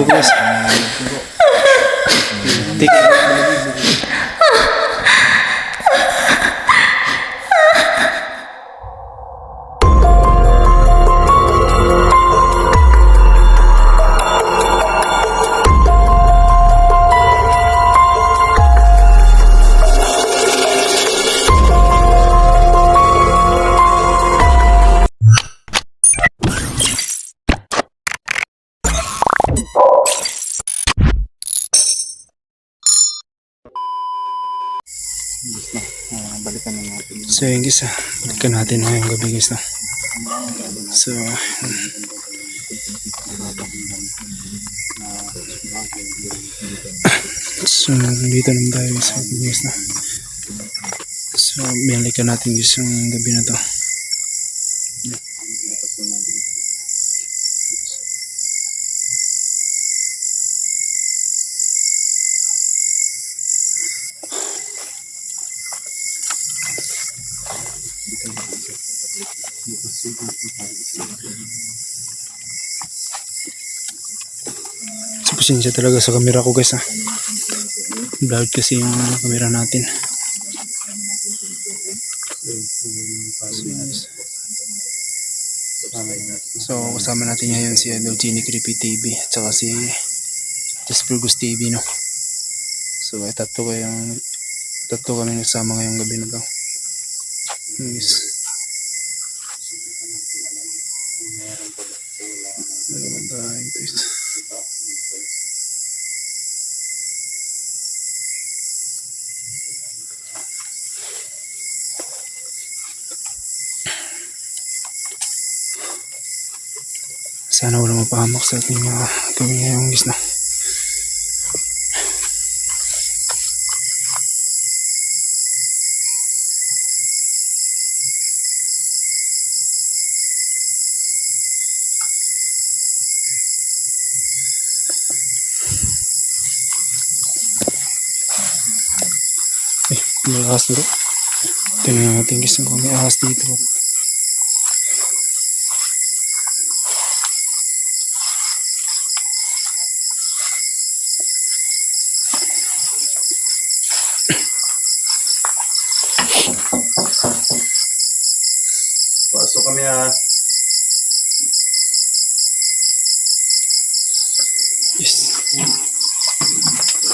guys. Take it. Balikan na natin. So yun guys, balikan natin ngayong gabi guys. So dito naman tayo sa gabi guys. So balikan natin guys yung gabi na to. So pasensya talaga sa camera ko guys. Blurred kasi yung camera natin. So kasama natin ngayon si Idol Genie Creepy TV at saka si Jaspergus TV, no. So ay tatlo kami nagsama ngayong gabi na to. Yes. Sana wala mapahamak sa ating gawin ngayong guys, no. May ahas bro. Tingnan natin guys kung may ahas dito. Pasok kami ha. Yes.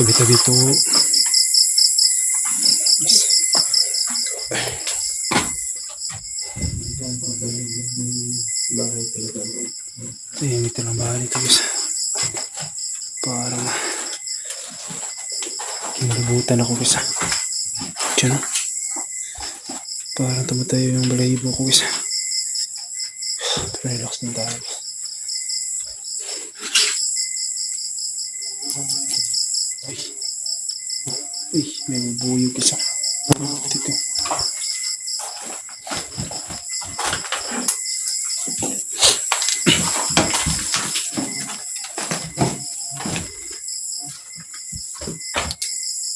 Tabi-tabi po. Yes. Tahimik na lang bahay dito guys. Parang kinalibutan ako guys. Diyan. Parang tumatayo yung balahibo ko guys. Relax din tayo. Uy, may bubuyog isa. Dito.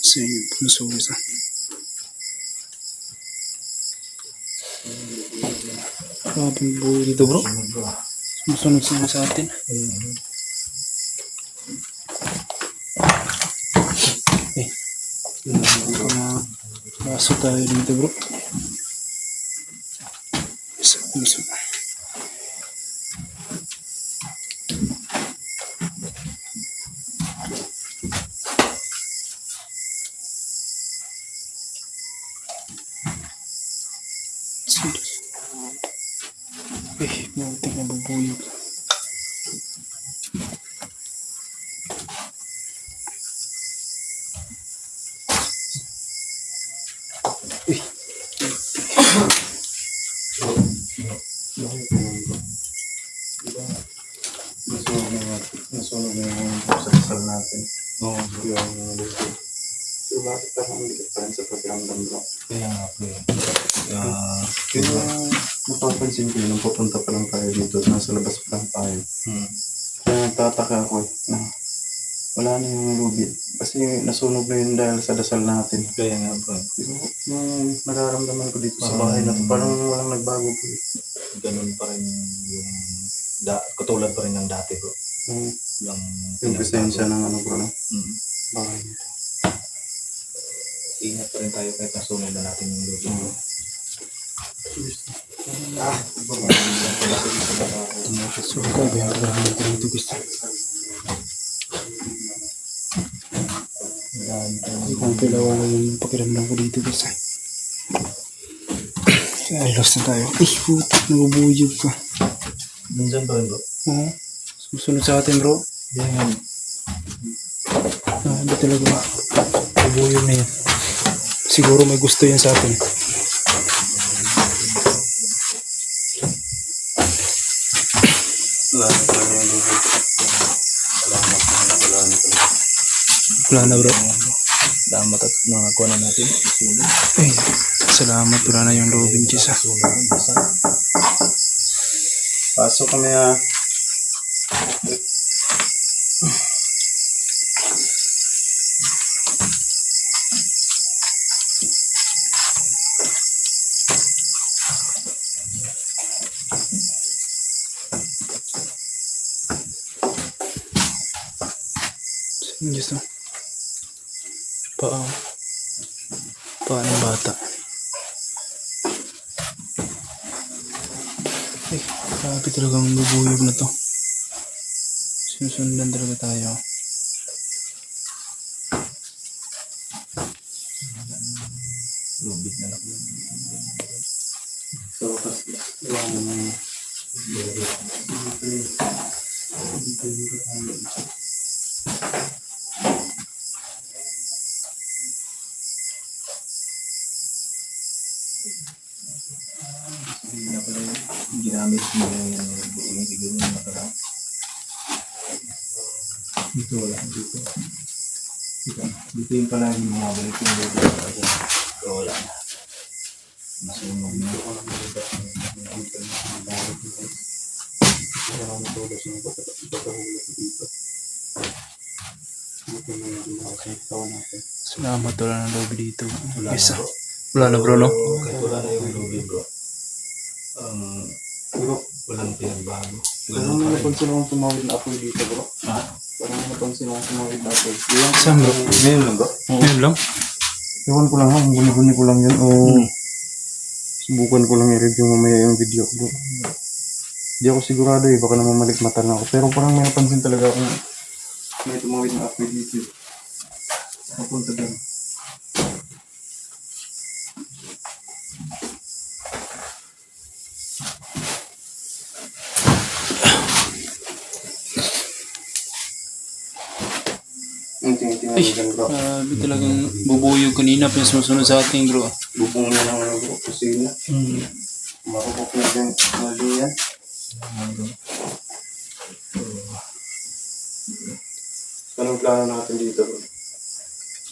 So yun, puso isa. Grabe yung buhay dito bro. Sumusunod sila sa atin. Baso tayo dito bro. Puso. Muntik na bubuyog. Nasunog na yung sasal natin. Oo. Yung luto. So bakit parang hindi pa rin sa pakiramdam bro? Kaya nga po Kaya napapansin ko yun, nung pupunta pa lang tayo dito, nasa labas pa lang tayo. Kaya nagtataka ako na wala na yung lubid. Kasi nasunog na yun dahil sa dasal natin. Kaya nga po. Yung nararamdaman ko dito sa bahay na parang walang nagbago po. Ganun pa rin yung katulad pa rin ng dati po. Lang Yung presensya ng ano bro, no? Mm. Bahay. Ingat pa rin tayo kahit nasunod na natin yung luto. So, grabe ang pakiramdam ko dito guys. Hindi ko pilawala yung pakiramdam ko dito guys. Ay, lost na tayo. Ay, putik, nabubuyog ka. Nandyan ba yun bro? Oo. Susunod sa atin bro. Yan. Ah, hindi talaga. Nabubuyog na yan. Siguro may gusto yan sa atin. Wala na talaga yung lubid. Salamat na. Wala na talaga. Wala na bro. Damat at nakakuha na natin. Sunod. Ay, salamat. Wala na yung lobin chisa. Pasok kami ha. Diyos na. Paa ng bata. Ay, grabe talagang bubuyog na to. Sinusundan talaga tayo. Lubid na lang. So, wala na. Hindi na pala yung ginamit mo yung buong siguro yung nakaraan. Dito wala. Dito. Dito yung pala yung mga balik yung luto. Ito wala na. Masunog na. Salamat, wala ng lobby dito. Isa. Wala na bro, no? Kahit wala na yung lubi bro. Bro, Walang pinagbago. parang may napansin akong tumawid na apoy dito bro. Ha? Parang may napansin akong tumawid na apoy. Saan bro? Ngayon lang bro? Ngayon lang? Ewan ko lang ha, guni-guni ko lang yun o subukan ko lang i-review mamaya yung video bro. Di ako sigurado eh, baka naman malikmata na ako. Pero parang may napansin talaga akong may tumawid na apoy dito. Papunta doon. Tingin-tingnan Ay, dyan bro. grabe talagang bubuyog kanina pa yung sumunod sa ating bro. Bubong na ng ano bro, kusina. Marupok na din. Mali yan. Anong plano natin dito bro?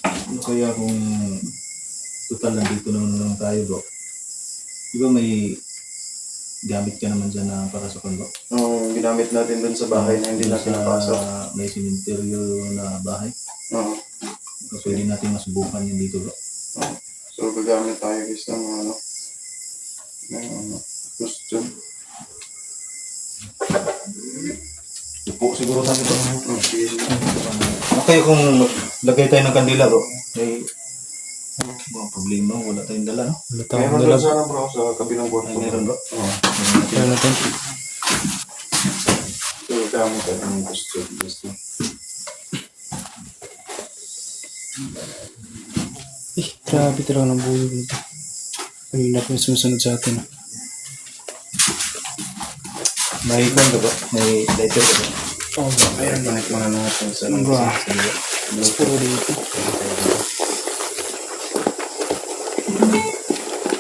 Ano kaya kung total nandito naman lang tayo bro? Di ba may gamit ka naman dyan na parasokan bro? Ang ginamit natin dun sa bahay na hindi natin napasok. May simenteryo na bahay. Oo. So, pwede natin masubukan yun dito bro. Oo. So gagamit tayo guys ng ano. Ng ano. Costume. Upo siguro tayo bro. Okay. Ano kaya kung maglagay tayo ng kandila bro? May mga problema, wala tayong dala no? Wala tayong Meron dala doon sa ano bro, sa kabilang Ay, kwarto. meron bro. Oo. Kaya natin. So gagamit tayo ng costume guys. Eh, grabe talaga ng buyog nito. Kanina pa yung sumunod sa atin. May kwan ka bro? May lighter ka bro? Oh, Ayan, connect muna natin sa Ang bro. Bluetooth. Puro dito.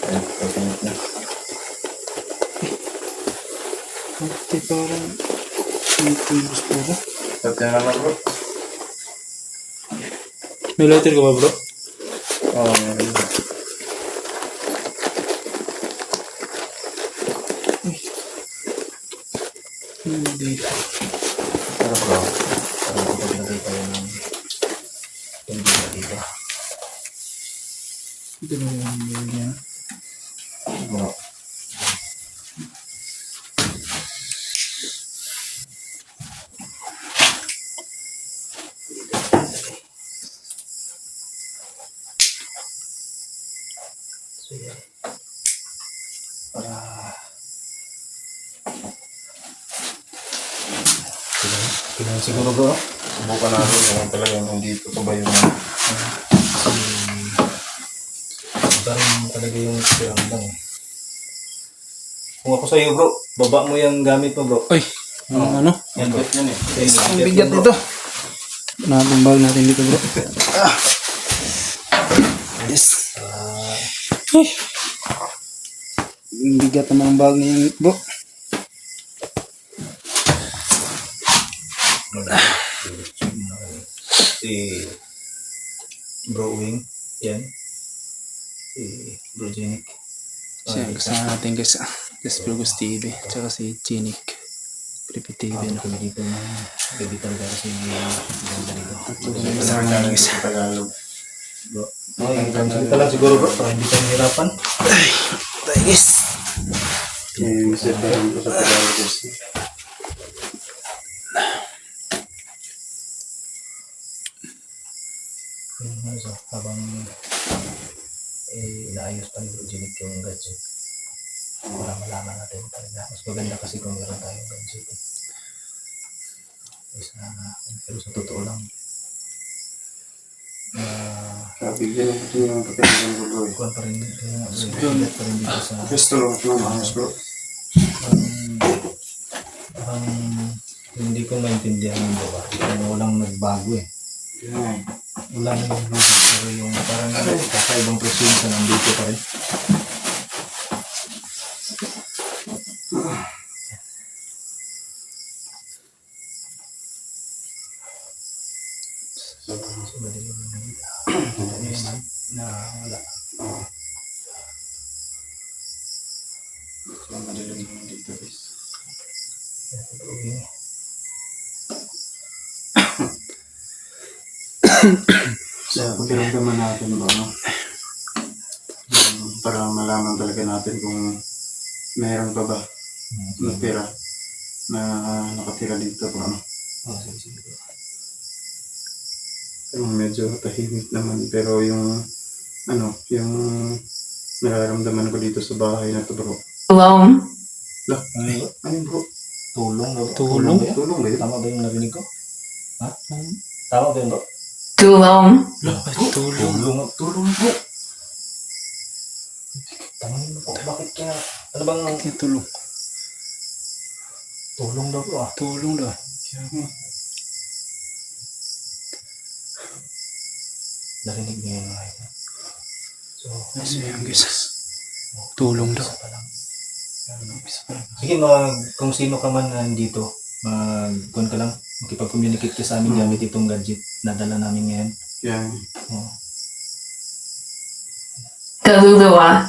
Ayan, connect na. Ate, parang Pilipinas po ba? Tatya na lang bro. May lighter ka ba bro? Oo, meron na. Dito. Pero bro, parang paglagay tayo ng kandila dito. Ito na yung buyog niya. Bro. tingnan siguro bro. Subukan natin kung talagang nandito pa ba yung Iba rin talaga yung piramdam eh. Kung ako sa'yo bro, baba mo yung gamit mo bro. Ay, ano? Yan bro. yan eh. Ang bigat nito. Natin bag natin dito bro. Ah. Yes. Ay. Ang bigat naman ang bag niya bro. Si Bro Wing. Yan. Si Bro Jenic. Siya, kasama natin guys. Just Burgos TV. Tsaka si Chinik. Creepy TV, no? Kami dito na ready talaga kasi ganda dito. Kasama natin guys. Tagalog. Bro. Okay, ganito lang siguro bro para hindi tayo hirapan. Tayo guys. I-set na rin ko sa Tagalog. So, habang inaayos pa ni Bro Jenic yung gadget. Para malaman natin talaga. Mas maganda kasi kung meron tayong gadget. Pero sa totoo lang, Bigyan natin yung pagkakas ng bro. kuwan pa rin, bigat pa rin dito sa, Gusto lang ito naman, bro. parang hindi ko maintindihan yung baba. Parang walang nagbago eh. Yan. Wala na yung lubid, pero yung parang kakaibang presensya nandito pa rin. So, madilim na dito. Na wala. So, madilim naman dito, guys. Yan, ito okay. So, pakiramdaman natin ba, no? Para malaman talaga natin kung meron pa ba natira na nakatira dito pa, no? Oh, sige. Medyo tahimik naman, pero yung yung nararamdaman ko dito sa bahay na to, bro. Alone? Lah, ano bro? Tulong na ba? Tulong? ba yan? Tulong ba yun? Tama ba yung narinig ko? Ha? Tama ba yun bro? Too alone? Ay, tulong. Tulong bro. Tangin mo po. Bakit kaya? Ano bang Kaya tulong. tulong daw bro ah? Tulong daw. Narinig niya yung mga ito. So, Yes, yan guys. Tulong daw. isa pa lang. Sige, kung sino ka man nandito, mag-kun ka lang. Makipag-communicate ka sa amin gamit itong gadget na dala namin ngayon. Yan. Oh. Kaluluwa?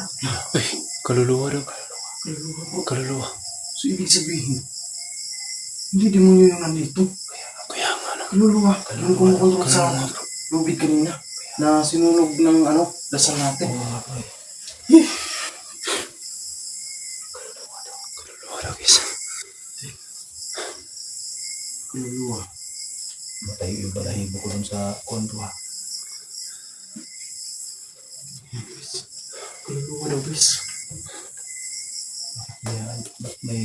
Ay, kaluluwa daw. Kaluluwa. So, ibig sabihin, hindi demonyo yung nandito. Kaya nga, no? Kaluluwa. Yung kumukontrol sa Kaluluwa, bro. lubid kanina na sinunog ng dasal natin. Kaluluwa daw guys. Kaluluwa. Matayo yung balahibo ko dun sa kondo ha. Kaluluwa daw, guys. Yan, ba't may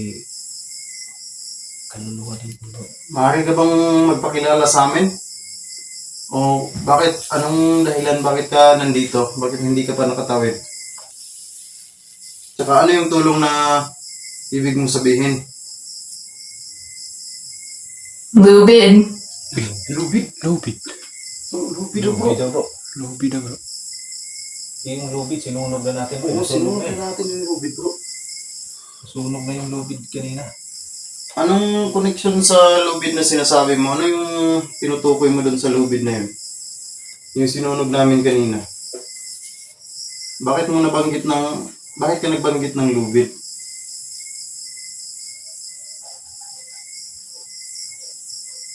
kaluluwa dito bro? Maaari ka bang magpakilala sa amin? O bakit, anong dahilan bakit ka nandito? Bakit hindi ka pa nakatawid? Tsaka ano yung tulong na ibig mong sabihin? Lubid? Lubid? Lubid. Lubid daw, bro. Lubid daw bro. Lubid daw bro. Yung lubid, sinunog na natin bro. Oo, Sunog sinunog na natin yung lubid, bro. Sunog na yung lubid kanina. Anong connection sa lubid na sinasabi mo? Ano yung tinutukoy mo doon sa lubid na yun? Yung sinunog namin kanina. Bakit ka nagbanggit ng lubid?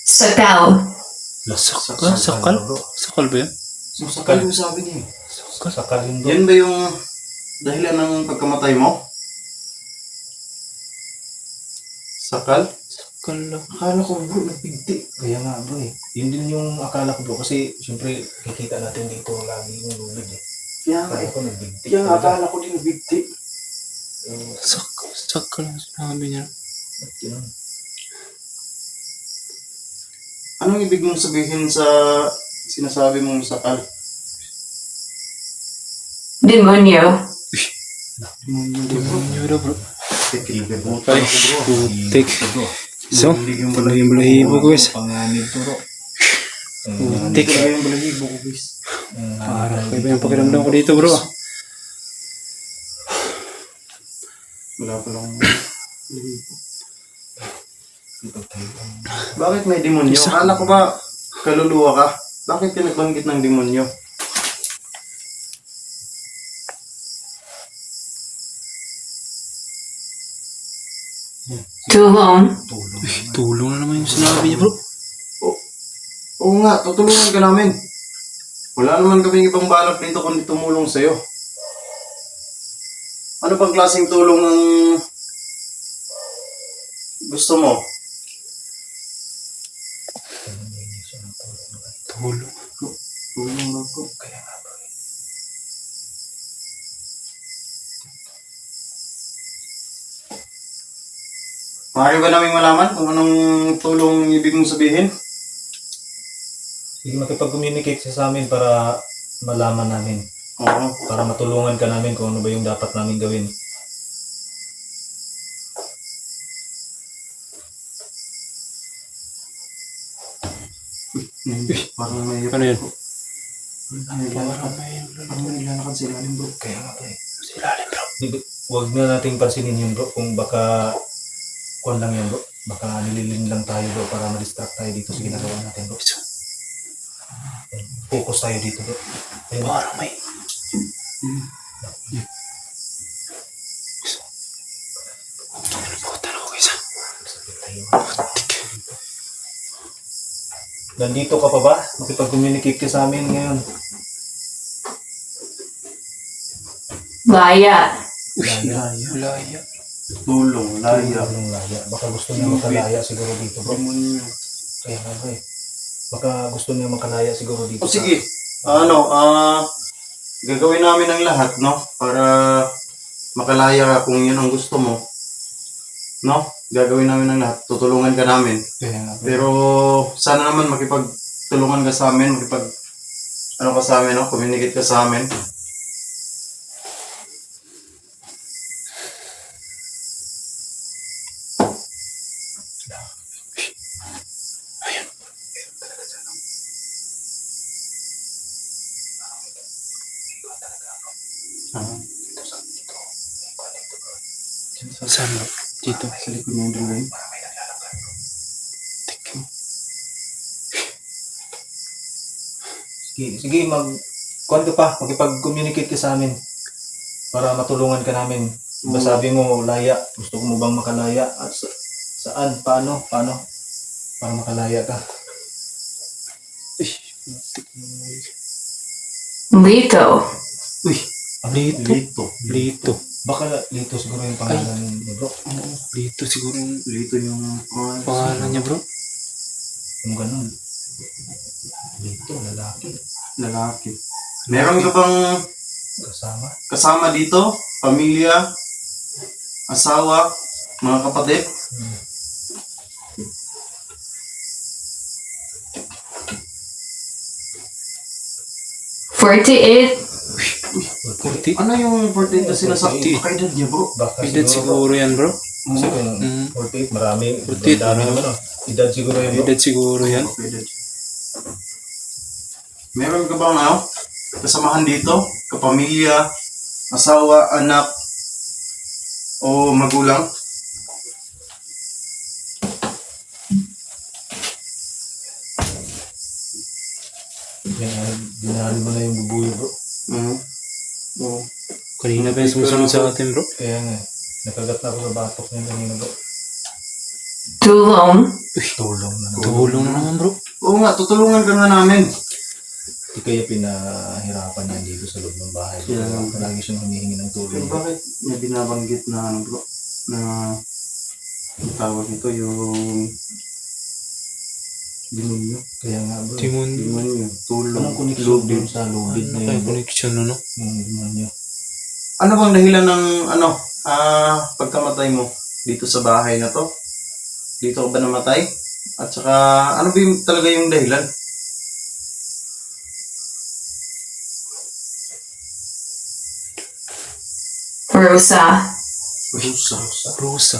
Sakal? Sakal? Sakal? bro. Sakal ba yan? Sakal yung sabi niya eh. Sakal yun bro. Yan ba yung dahilan ng pagkamatay mo? Sakal? Sakal daw. Akala ko bro, nagbigti. Kaya nga bro eh. Yun din yung akala ko bro kasi siyempre kikita natin dito lagi yung lubid eh. Kaya nga Akala eh. ko nagbigti. Kaya nga akala ko din nagbigti. Sakal. Sakal ang sinabi niya. Ba't yun? Anong ibig mong sabihin sa sinasabi mong sakal? Demonyo. Demonyo daw bro. Kikilibutan ako bro. Putik. So, tuloy yung balahibo ko guys. Panganib to bro. Putik. Ito yung balahibo ko guys. Parang kaya yung pakiramdam ko dito bro. Wala pa lang balahibo. Bakit may demonyo? Akala ko ba kaluluwa ka? Bakit ka nagbanggit ng demonyo? Tulong. Tulong na naman yung sinabi niya bro. Oo nga, tutulungan ka namin. Wala naman kaming ibang balak dito kundi tumulong sa'yo. Ano bang klaseng tulong ang gusto mo? Tulong. Tulong lang po. Maaari ba namin malaman kung anong tulong ibig mong sabihin? Sige, makipag-communicate siya sa amin para malaman namin. Oo. Para matulungan ka namin kung ano ba yung dapat namin gawin. Parang may... Ano yun? Parang may nilalakad sa ilalim bro. Kaya nga pre. Silalim bro. Huwag na nating pansinin yun bro. Kung baka kuwan lang yan bro. Baka nililin lang tayo bro para ma-distract tayo dito sa ginagawa natin bro. Focus tayo dito bro. Ayun. Parang may... Puta na ko guys. Nandito ka pa ba? Makipag-communicate ka sa amin ngayon. Laya. Laya. Tulong, laya. Anong laya? Baka gusto niya makalaya siguro dito bro. Demonyo. Kaya nga bro eh. Baka gusto niya makalaya siguro dito. O sige, gagawin namin ang lahat, no? Para makalaya ka kung yun ang gusto mo. No? Gagawin namin ang lahat. Tutulungan ka namin. Kaya nga bro. Pero sana naman makipagtulungan ka sa amin, ano ka sa amin, no? Communicate ka sa amin. Saan bro? Dito. Sa likod mo yung dalawa. Sige, kuwan ka pa, makipag-communicate ka sa amin para matulungan ka namin. Diba sabi mo, laya, gusto mo bang makalaya? At saan? Paano? Para makalaya ka. Lito. Uy, Lito. Lito. Baka Lito siguro yung pangalan ni bro. Oo, Lito siguro yung lito yung pangalan niya bro. Kung ganun. Lito, lalaki. lalaki. Meron ka bang Kasama. kasama dito? Pamilya? Asawa? Mga kapatid? $48. Puti. Ano yung important na sinasabi? Baka edad niya bro. Baka Edad siguro yan bro. Kasi kung Mm. 48, marami. 48, Dami naman oh. Edad siguro yun bro. Edad siguro yan. Baka edad. Meron ka bang kasamahan dito? Kapamilya? Asawa? Anak? O magulang? Dinahal mo na yung bubuyo bro. Oo. Kanina pa yung sumusunod sa atin bro. Kaya nga, nakagat na ako sa batok niya kanina bro. Tulong. Tulong na. Tulong na naman bro. Oo nga, tutulungan ka nga namin. Di kaya pinahirapan niya dito sa loob ng bahay. Kaya nga. Palagi siyang humihingi ng Pero tulong. bakit may binabanggit na bro? Na ang tawag nito yung demonyo. Kaya nga bro. Timon. Demonyo. Tulong. Anong connection dun sa lubid na Ay, yun bro? connection no. Yung demonyo. Ano bang dahilan ng pagkamatay mo dito sa bahay na to? Dito ka ba namatay? At saka, ano ba yung talaga yung dahilan? Rosa. Rusa. Rosa.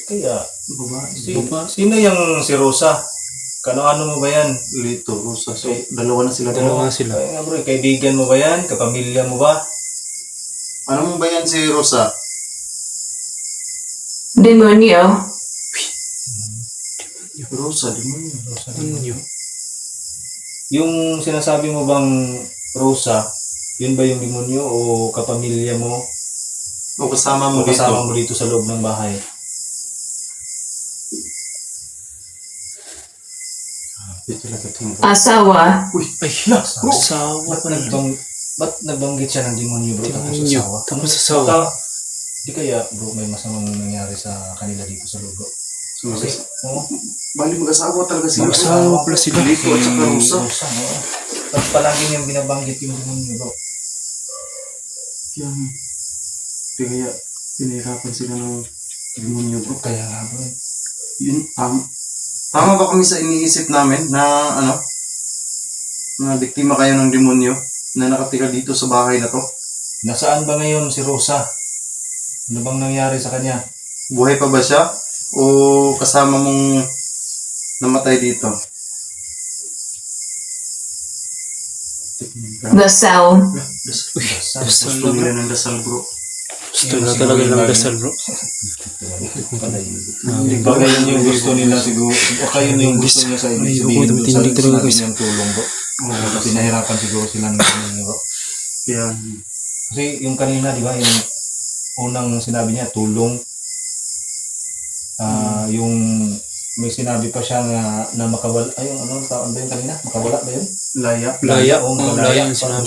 Kaya, Babae. sino yung si Rosa? Kano-ano mo ba yan? Lito, Rusa. So, dalawa na sila. Dalawa sila. Kaya nga bro, kaibigan mo ba yan? Kapamilya mo ba? Ano mo ba yan si Rosa? Demonyo. Rosa, di mo yun. Anyo. Yung sinasabi mo bang Rosa, yun ba yung demonyo o kapamilya mo O kasama o mo dito. kasama mo dito sa loob ng bahay? Dito talaga tingin. Asawa. Uy, Ay, bro. asawa. Ba't nabanggit siya ng demonyo bro? Tapos Demonyo. asawa? Tapos asawa. Baka, di kaya bro may masamang nangyari sa kanila dito sa loob bro? Kasi, oo. Bali mag-asawa talaga sila. Mag-asawa pala sila. Lito at saka Rosa. Oo. Tapos palagi niyang binabanggit yung demonyo bro. Kaya pinahirapan sila ng demonyo bro. Kaya nga bro. Yun, tama ba kami sa iniisip namin na na biktima kayo ng demonyo na nakatira dito sa bahay na to? Nasaan ba ngayon si Rosa? Ano bang nangyari sa kanya? Buhay pa ba siya? O kasama mong namatay dito? Dasal. Dasal Gusto na, nila ng dasal bro. Gusto na talaga ng dasal, bro. Baka yun yung gusto nila siguro. Baka yun yung gusto niya sa ibig Ay, sabihin. ako, tindig talaga, guys. Yung tulong bro. Kasi nahirapan siguro sila ng demonyo bro. Kaya, Kasi yung kanina, di ba, yung unang sinabi niya, tulong. Yung may sinabi pa siya na makawala. Ay, yung ano, tawag ba yun kanina? Makawala ba yun? laya. Laya. Oo, Oo, makalaya. laya yung sinabi.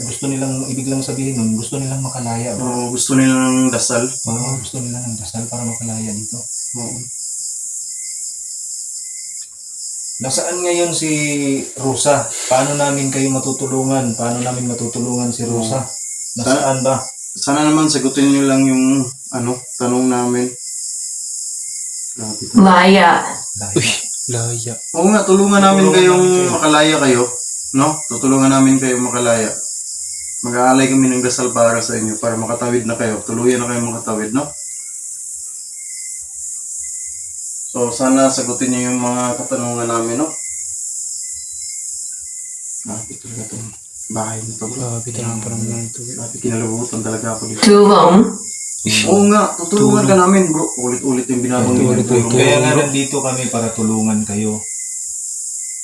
Gusto nilang, ibig lang sabihin nun, gusto nilang makalaya. Bro. O gusto nila ng dasal. Oo, gusto nila ng dasal para makalaya dito. Oo. Nasaan ngayon si Rosa? Paano namin kayo matutulungan? Paano namin matutulungan si Rosa? Nasaan ba? Sana naman sagutin niyo lang yung tanong namin. Grabe. Laya. Uy, laya. Oo nga, tulungan namin Tulungan kayong namin kayo. makalaya kayo. No? Tutulungan namin kayong makalaya. Mag-aalay kami ng dasal para sa inyo para makatawid na kayo. Tuluyan na kayo makatawid, no? So, sana sagutin niyo yung mga katanungan namin, no? Grabe talaga itong bahay nito, bro. Grabe talaga parang ganito. Grabe, kinalabutan talaga ako dito. Tulong. Oo nga, tutulungan ka namin, bro. Ulit-ulit yung binabanggit ng Ulit-ulit. tulong. Kaya nga bro. nandito kami para tulungan kayo.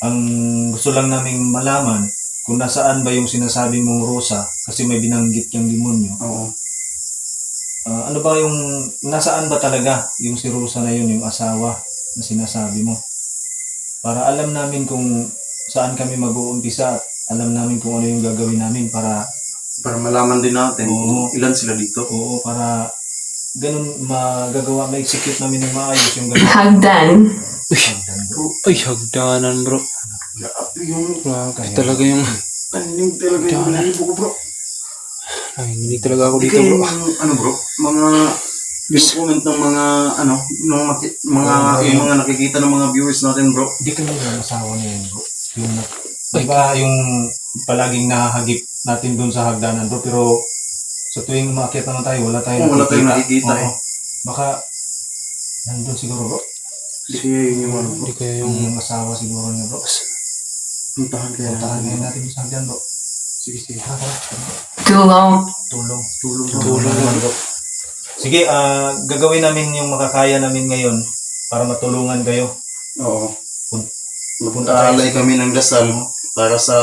Ang gusto lang naming malaman kung nasaan ba yung sinasabi mong Rosa kasi may binanggit yung demonyo. Oo. Ano ba yung, nasaan ba talaga yung si Rosa na yun, yung asawa na sinasabi mo? Para alam namin kung saan kami mag-uumpisa at alam namin kung ano yung gagawin namin para, Para malaman din natin Oo. kung ilan sila dito. oo, para ganun magagawa, ma-execute namin ng maayos yung gagawin. Hagdan. Ay, hagdanan, bro. Grabe yung Grabe talaga yung... tanig talaga yung balahibo ko, bro. Ay, hindi talaga ako Hindi dito, kayo bro. bro, mga yung comment ng mga yung mga nakikita ng mga viewers natin, bro. Hindi ka lang yung asawa niya yun, bro. Yung, diba yung palaging nahagip natin dun sa hagdanan, bro, pero sa tuwing umakyat naman tayo, wala tayong Wala tayong nakikita, Oo. Baka nandun siguro, bro. Hindi kaya yun yung bro. Hindi kaya yung... Yung asawa siguro niya, bro. Puntahan kaya Puntahan natin. ngayon natin yung hagdan, bro. Sige, sige. Tulong. Tulong. Tulong, Tulong. naman, bro. Sige, gagawin namin yung makakaya namin ngayon para matulungan kayo. Oo. Punta tayo Mag-aalay sa- kami ng dasal para sa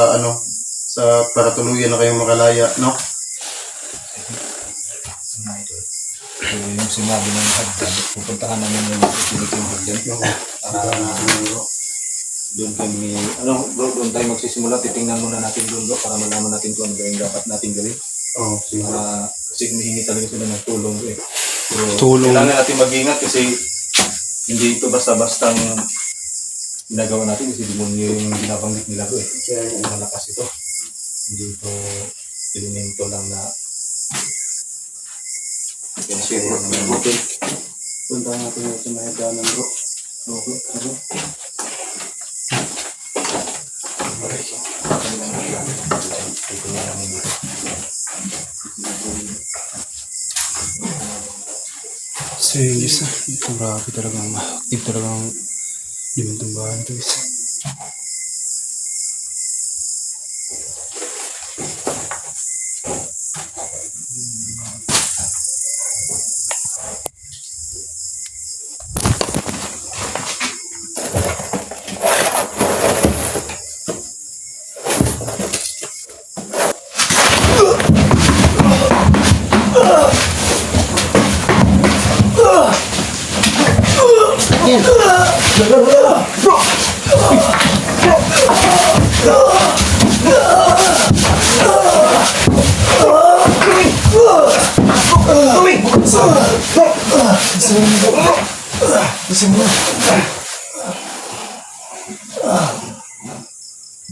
para tuluyan na kayong makalaya, no? Mga idol. So, yung sinabi ng hagdan, pupuntahan namin yung yung hagdan. Doon kami, bro, doon tayo magsisimula. Titingnan muna natin doon, bro, para malaman natin kung ano ba yung dapat natin gawin. Oo, sige. Kasi humihingi talaga sila ng tulong, bro. Pero Tulong. kailangan natin mag-ingat kasi hindi ito basta-bastang ginagawa natin kasi demonyo yung binabanggit nila, bro. Kaya malakas ito. Hindi ito elemento lang na Sige, bro. Okay. Puntahan natin yung sinahadanan, bro. So yun guys, ito grabe talagang active talagang dimensong bahan to guys.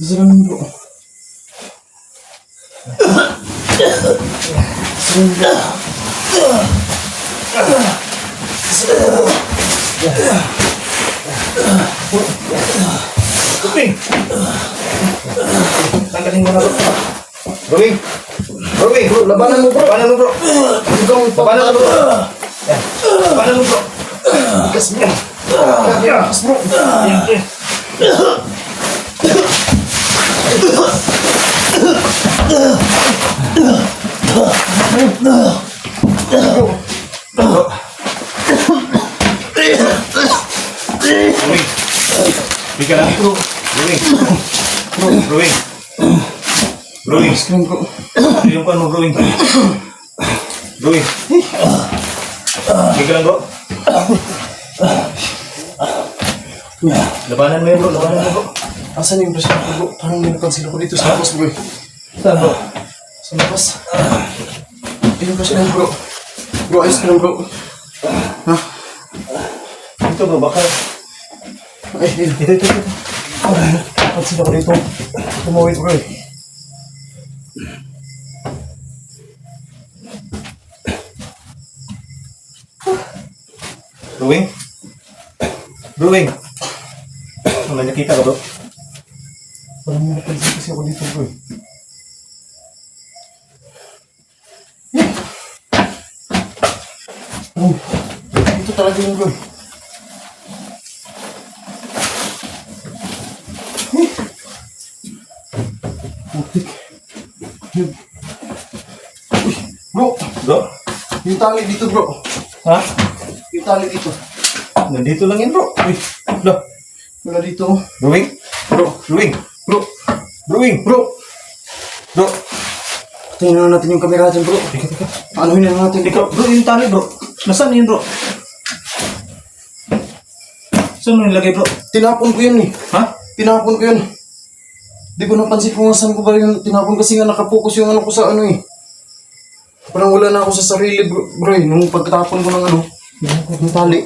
Salamin bro. Rowing! Tanggalin mo na bro. Rowing! Rowing! Bro, labanan mo bro. Labanan mo bro. Labanan mo bro. Yan. Labanan mo bro. Ikas mo. Ikas bro. Yan. Rowing! Bika lang bro. Rowing! Rowing! Rowing! Yung pa mo, Rowing. Rowing! Bika lang bro. Labanan mo yun bro, labanan mo bro. Asan yung brush ko bro? Parang may napansin ako dito sa labas bro. Saan bro? Sa labas. Yung brush lang bro. Bro, ayos ka lang bro. Ha? Ito bro, baka. Ay, Ito. Pansin ako dito. Tumawid bro eh. Rowing? Rowing? May nakita ka bro? parang may napansin kasi ako dito bro. Oh, ito talaga yung bro. Putik. Uy, bro, Bro? yung tali dito bro. Ha? Yung tali dito. Nandito lang yan bro. Uy, bro. Wala dito. Rowing? Bro, Rowing? Bro, Rowing? bro. Bro, tingnan na natin yung camera dyan bro. Anuhin na natin. Ikaw, bro, yung tali bro. Nasaan yun bro? Saan mo nilagay bro? Tinapon ko yun eh. Ha? Tinapon ko yun. Di ko napansin kung saan ko ba yun tinapon kasi nga nakapokus yung ano ko sa ano eh. Parang wala na ako sa sarili bro eh. Nung pagkatapon ko ng ano, ng tali.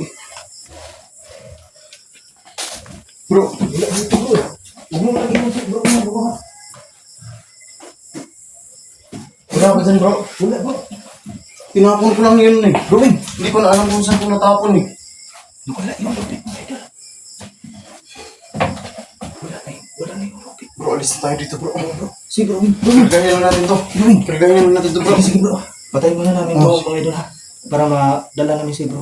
Bro, Wala dito bro. Huwag mo lagi mo bro. wala ka dyan bro. Wala bro. Tinapon ko lang yun eh. Rowing? Hindi ko na alam kung saan ko natapon eh. Wala yung rocket mo idol. Wala na yung rocket. Bro, alis na tayo dito bro. Sige bro, Rowing. Kargahin na natin to. Rowing. Kargahin na natin to bro. Sige bro. Patayin muna namin to mga idol ha. Para madala namin si bro.